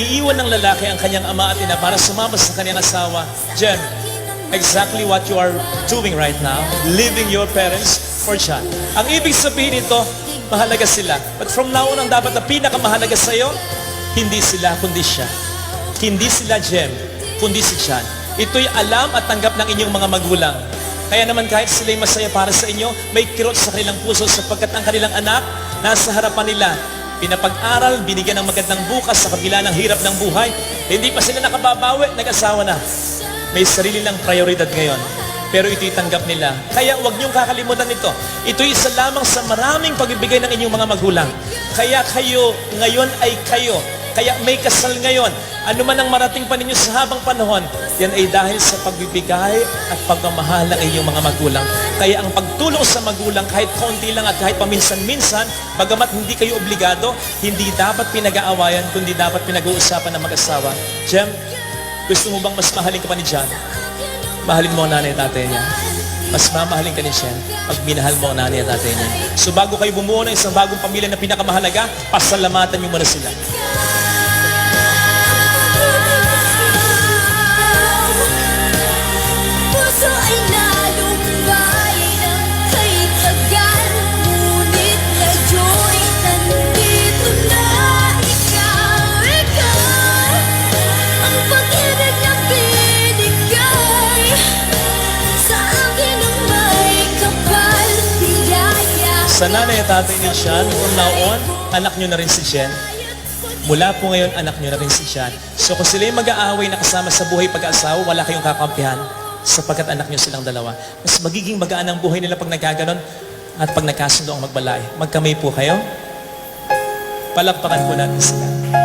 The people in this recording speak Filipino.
Iiwan ng lalaki ang kanyang ama at ina para sumama sa kanyang asawa. Jen, exactly what you are doing right now, leaving your parents for John. Ang ibig sabihin nito, mahalaga sila. But from now on, ang dapat na pinakamahalaga sa iyo, hindi sila, kundi siya. Hindi sila Jem, kundi si John. Ito'y alam at tanggap ng inyong mga magulang. Kaya naman kahit sila'y masaya para sa inyo, may kirot sa kanilang puso sapagkat ang kanilang anak nasa harapan nila. Pinapag-aral, binigyan ng magandang bukas sa kabila ng hirap ng buhay. Hindi pa sila nakababawi, nag-asawa na. May sarili ng prioridad ngayon. Pero ito'y tanggap nila. Kaya huwag niyong kakalimutan ito. Ito'y isa lamang sa maraming pagbibigay ng inyong mga magulang. Kaya kayo, ngayon ay kayo. Kaya may kasal ngayon. Ano man ang marating pa ninyo sa habang panahon, yan ay dahil sa pagbibigay at pagmamahal ng inyong mga magulang. Kaya ang pagtulong sa magulang, kahit konti lang at kahit paminsan-minsan, bagamat hindi kayo obligado, hindi dapat pinag-aawayan, kundi dapat pinag-uusapan ng mag-asawa. Jem, gusto mo bang mas mahalin ka pa ni John? Mahalin mo ang nanay at tatay niya. Mas mamahalin ka ni Jen pag minahal mo ang nanay at tatay niya. So bago kayo bumuo ng isang bagong pamilya na pinakamahalaga, pasalamatan niyo muna sila. Sa nanay at tatay ni John, from now on, anak nyo na rin si Jen. Mula po ngayon, anak nyo na rin si John. So kung sila'y mag-aaway na kasama sa buhay pag-asawa, wala kayong kakampihan sapagkat anak nyo silang dalawa. Mas magiging magaan ang buhay nila pag nagkaganon at pag nagkasundo ang magbalay. Magkamay po kayo. Palakpakan po natin sila.